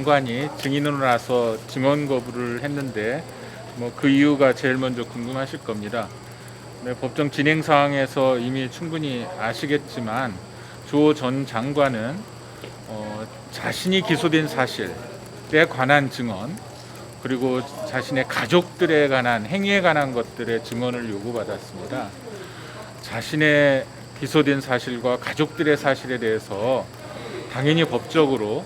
장관이 증인으로 나서 증언 거부를 했는데 그 이유가 제일 먼저 궁금하실 겁니다. 네, 법정 진행 상황에서 이미 충분히 아시겠지만 조 전 장관은 자신이 기소된 사실에 관한 증언, 그리고 자신의 가족들에 관한 행위에 관한 것들의 증언을 요구받았습니다. 자신의 기소된 사실과 가족들의 사실에 대해서 당연히 법적으로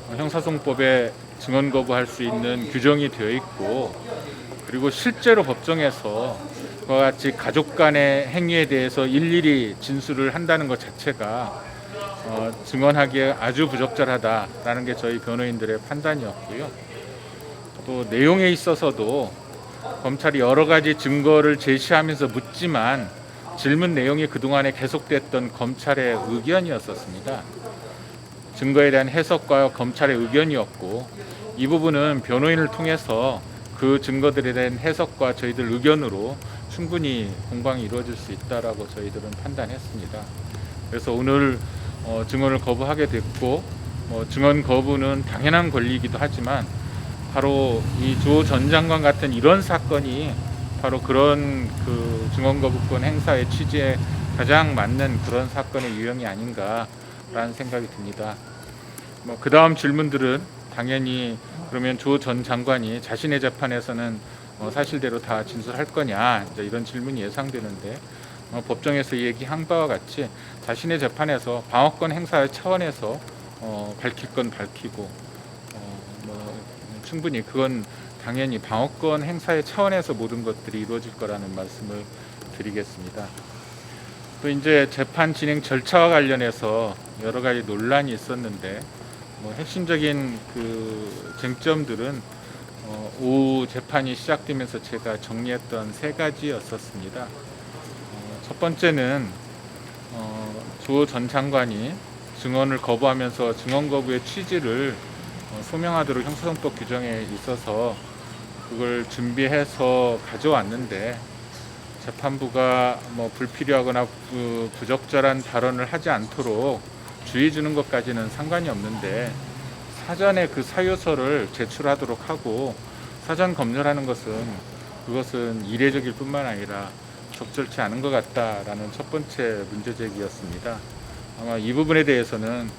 형사소송법에 증언 거부할 수 있는 규정이 되어 있고, 그리고 실제로 법정에서 그와 같이 가족 간의 행위에 대해서 일일이 진술을 한다는 것 자체가 증언하기에 아주 부적절하다라는 게 저희 변호인들의 판단이었고요. 또 내용에 있어서도 검찰이 여러 가지 증거를 제시하면서 묻지만 질문 내용이 그동안에 계속됐던 검찰의 의견이었었습니다. 증거에 대한 해석과 검찰의 의견이었고, 이 부분은 변호인을 통해서 그 증거들에 대한 해석과 저희들 의견으로 충분히 공방이 이루어질 수 있다라고 저희들은 판단했습니다. 그래서 오늘 증언을 거부하게 됐고, 증언 거부는 당연한 권리이기도 하지만 바로 이 조 전 장관 같은 이런 사건이 바로 그런 그 증언 거부권 행사의 취지에 가장 맞는 그런 사건의 유형이 아닌가라는 생각이 듭니다. 그 다음 질문들은 당연히 그러면 조 전 장관이 자신의 재판에서는 사실대로 다 진술할 거냐, 이제 이런 질문이 예상되는데, 법정에서 얘기한 바와 같이 자신의 재판에서 방어권 행사 차원에서 밝힐 건 밝히고, 충분히 그건 당연히 방어권 행사의 차원에서 모든 것들이 이루어질 거라는 말씀을 드리겠습니다. 또 이제 재판 진행 절차와 관련해서 여러 가지 논란이 있었는데, 핵심적인 그 쟁점들은 오후 재판이 시작되면서 제가 정리했던 세 가지였었습니다. 첫 번째는 조 전 장관이 증언을 거부하면서 증언 거부의 취지를 소명하도록 형사소송법 규정에 있어서 그걸 준비해서 가져왔는데, 재판부가 불필요하거나 부적절한 발언을 하지 않도록 주의 주는 것까지는 상관이 없는데, 사전에 그 사유서를 제출하도록 하고 사전 검열하는 그것은 이례적일 뿐만 아니라 적절치 않은 것 같다라는 첫 번째 문제 제기였습니다. 아마 이 부분에 대해서는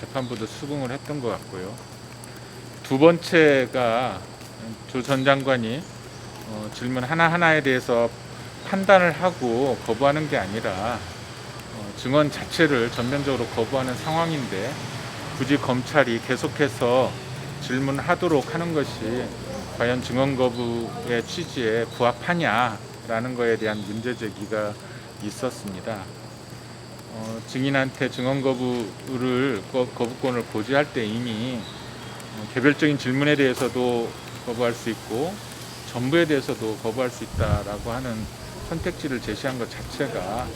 재판부도 수긍을 했던 것 같고요. 두 번째가 조 전 장관이 질문 하나하나에 대해서 판단을 하고 거부하는 게 아니라 증언 자체를 전면적으로 거부하는 상황인데, 굳이 검찰이 계속해서 질문하도록 하는 것이 과연 증언 거부의 취지에 부합하냐라는 것에 대한 문제 제기가 있었습니다. 증인한테 증언 거부권을 고지할 때 이미 개별적인 질문에 대해서도 거부할 수 있고 전부에 대해서도 거부할 수 있다라고 하는 선택지를 제시한 것 자체가,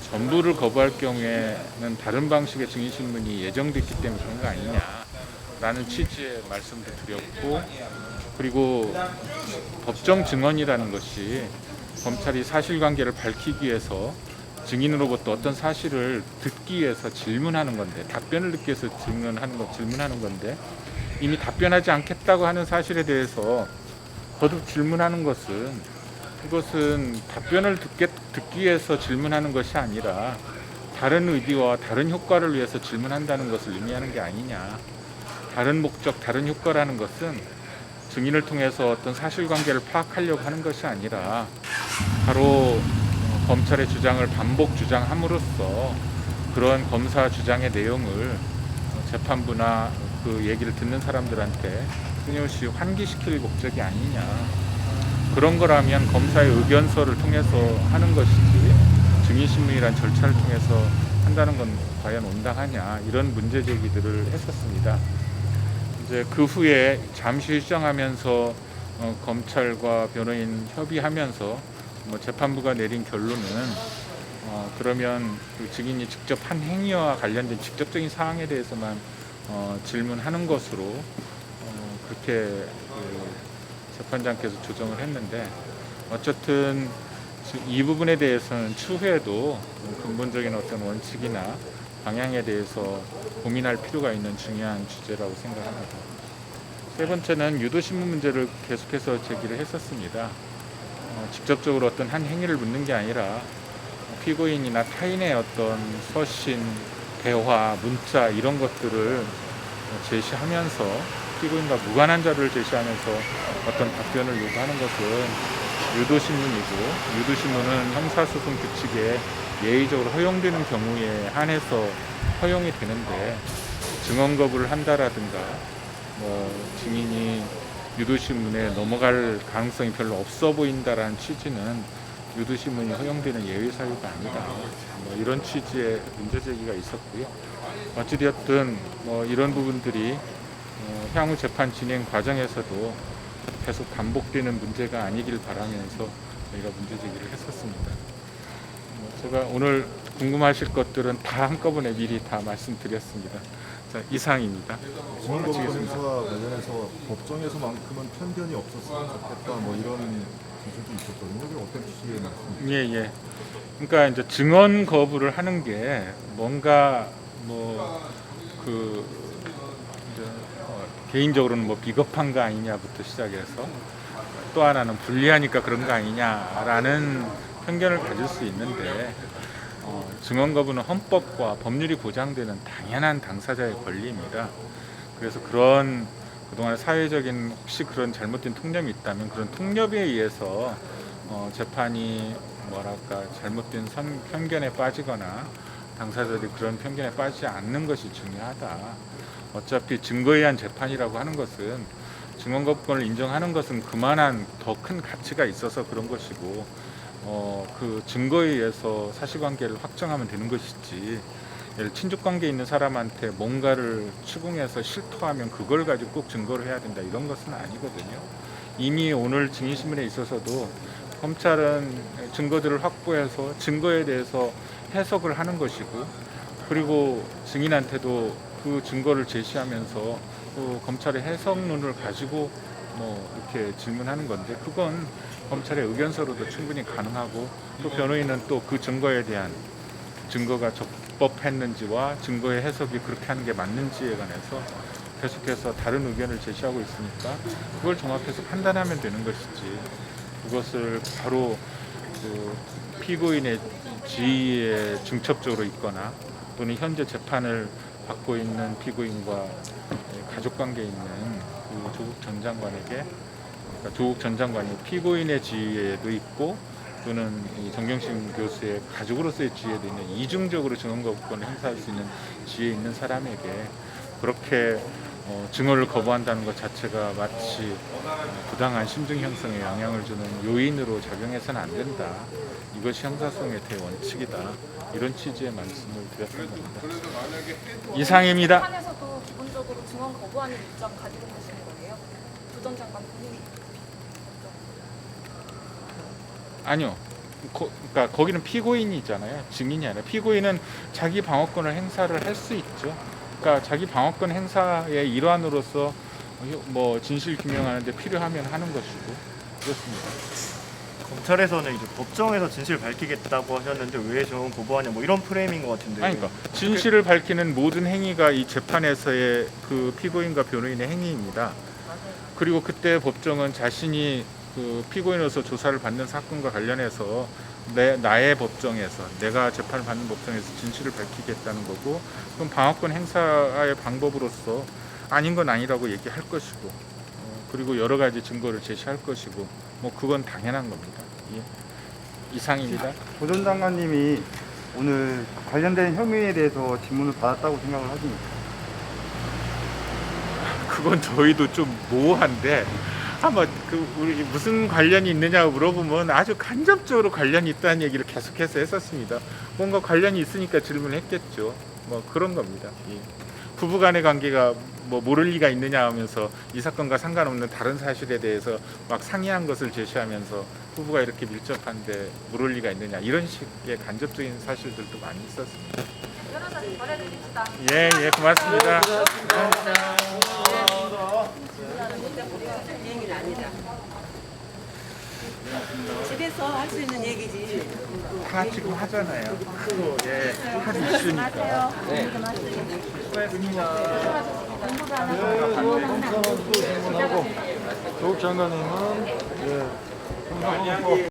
전부를 거부할 경우에는 다른 방식의 증인신문이 예정됐기 때문에 그런 거 아니냐라는 취지의 말씀도 드렸고, 그리고 법정 증언이라는 것이 검찰이 사실관계를 밝히기 위해서 증인으로부터 어떤 사실을 듣기 위해서 질문하는 건데, 답변을 듣기 위해서 질문하는 건데, 이미 답변하지 않겠다고 하는 사실에 대해서 거듭 질문하는 그것은 답변을 듣기 위해서 질문하는 것이 아니라 다른 의도와 다른 효과를 위해서 질문한다는 것을 의미하는 게 아니냐. 다른 목적, 다른 효과라는 것은 증인을 통해서 어떤 사실관계를 파악하려고 하는 것이 아니라 바로 검찰의 주장을 반복 주장함으로써 그런 검사 주장의 내용을 재판부나 그 얘기를 듣는 사람들한테 끊임없이 환기시킬 목적이 아니냐. 그런 거라면 검사의 의견서를 통해서 하는 것이지 증인신문이란 절차를 통해서 한다는 건 과연 온당하냐, 이런 문제 제기들을 했었습니다. 이제 그 후에 잠시 휴정하면서 검찰과 변호인 협의하면서 재판부가 내린 결론은 그러면 그 증인이 직접 한 행위와 관련된 직접적인 사항에 대해서만 질문하는 것으로 그렇게 재판장께서 조정을 했는데, 어쨌든 이 부분에 대해서는 추후에도 근본적인 어떤 원칙이나 방향에 대해서 고민할 필요가 있는 중요한 주제라고 생각합니다. 세 번째는 유도신문 문제를 계속해서 제기를 했었습니다. 직접적으로 어떤 한 행위를 묻는 게 아니라 피고인이나 타인의 어떤 서신, 대화, 문자 이런 것들을 제시하면서 피고인과 무관한 자료를 제시하면서 어떤 답변을 요구하는 것은 유도신문이고, 유도신문은 형사소송 규칙에 예의적으로 허용되는 경우에 한해서 허용이 되는데, 증언 거부를 한다라든가 증인이 유도신문에 넘어갈 가능성이 별로 없어 보인다라는 취지는 유도신문이 허용되는 예외 사유가 아니다, 이런 취지의 문제 제기가 있었고요. 어찌되었든 이런 부분들이 향후 재판 진행 과정에서도 계속 반복되는 문제가 아니길 바라면서 저희가 문제 제기를 했었습니다. 제가 오늘 궁금하실 것들은 다 한꺼번에 미리 다 말씀드렸습니다. 자, 이상입니다. 증언거부 행사와 관련해서 법정에서만큼은 편견이 없었으면 좋겠다, 이런 기준도 있었거든요. 이게 어떤 취지의 말씀이세요? 예. 그러니까 이제 증언 거부를 하는 게 뭔가 개인적으로는 비겁한 거 아니냐부터 시작해서, 또 하나는 불리하니까 그런 거 아니냐라는 편견을 가질 수 있는데, 증언 거부는 헌법과 법률이 보장되는 당연한 당사자의 권리입니다. 그래서 그동안 사회적인 혹시 그런 잘못된 통념이 있다면 그런 통념에 의해서 재판이 잘못된 편견에 빠지거나 당사자들이 그런 편견에 빠지지 않는 것이 중요하다. 어차피 증거에 의한 재판이라고 하는 것은, 증언 거부권을 인정하는 것은 그만한 더 큰 가치가 있어서 그런 것이고, 그 증거에 의해서 사실관계를 확정하면 되는 것이지, 예를 친족관계에 있는 사람한테 뭔가를 추궁해서 실토하면 그걸 가지고 꼭 증거를 해야 된다, 이런 것은 아니거든요. 이미 오늘 증인신문에 있어서도 검찰은 증거들을 확보해서 증거에 대해서 해석을 하는 것이고, 그리고 증인한테도 그 증거를 제시하면서 그 검찰의 해석론을 가지고 이렇게 질문하는 건데, 그건 검찰의 의견서로도 충분히 가능하고, 또 변호인은 또 그 증거에 대한 증거가 적법했는지와 증거의 해석이 그렇게 하는 게 맞는지에 관해서 계속해서 다른 의견을 제시하고 있으니까 그걸 종합해서 판단하면 되는 것이지, 그것을 바로 피고인의 지위에 중첩적으로 있거나 또는 현재 재판을 받고 있는 피고인과 가족관계에 있는 그 조국 전 장관에게, 조국 전 장관이 피고인의 지위에도 있고 또는 이 정경심 교수의 가족으로서의 지위에도 있는, 이중적으로 증언 거부권을 행사할 수 있는 지위에 있는 사람에게 그렇게 증언을 거부한다는 것 자체가 마치 부당한 심증 형성에 영향을 주는 요인으로 작용해서는 안 된다. 이것이 형사소송의 대원칙이다. 이런 취지의 말씀을 드렸던 겁니다. 이상입니다. 재판에서도 기본적으로 증언 거부하는 입장 가지고 계시는 거예요? 조 전 장관 본인이? 아니요. 그러니까 거기는 피고인이잖아요. 증인이 아니라. 피고인은 자기 방어권을 행사를 할 수 있죠. 그러니까 자기 방어권 행사의 일환으로서 진실 규명하는데 필요하면 하는 것이고, 그렇습니다. 검찰에서는 이제 법정에서 진실을 밝히겠다고 하셨는데 왜 증언 거부하냐, 이런 프레임인 것 같은데. 그러니까 진실을 밝히는 모든 행위가 이 재판에서의 그 피고인과 변호인의 행위입니다. 그리고 그때 법정은 자신이 그 피고인으로서 조사를 받는 사건과 관련해서 나의 법정에서, 내가 재판을 받는 법정에서 진실을 밝히겠다는 거고, 그럼 방어권 행사의 방법으로서 아닌 건 아니라고 얘기할 것이고, 그리고 여러 가지 증거를 제시할 것이고, 그건 당연한 겁니다. 예. 이상입니다. 조 전 장관님이 오늘 관련된 혐의에 대해서 질문을 받았다고 생각을 하십니까? 그건 저희도 좀 모호한데, 아마 우리 무슨 관련이 있느냐고 물어보면 아주 간접적으로 관련이 있다는 얘기를 계속해서 했었습니다. 뭔가 관련이 있으니까 질문했겠죠. 그런 겁니다. 예. 부부간의 관계가 모를 리가 있느냐 하면서 이 사건과 상관없는 다른 사실에 대해서 막 상이한 것을 제시하면서 부부가 이렇게 밀접한데 모를 리가 있느냐, 이런 식의 간접적인 사실들도 많이 있었습니다. 변호사님 보내드립시다. 예, 고맙습니다. 얘기는 아니다. 집에서 할 수 있는 얘기지. 다 지금 하잖아요. 예, 한 이슈니까. 하세요. 수고했습니다. 조국 장관님은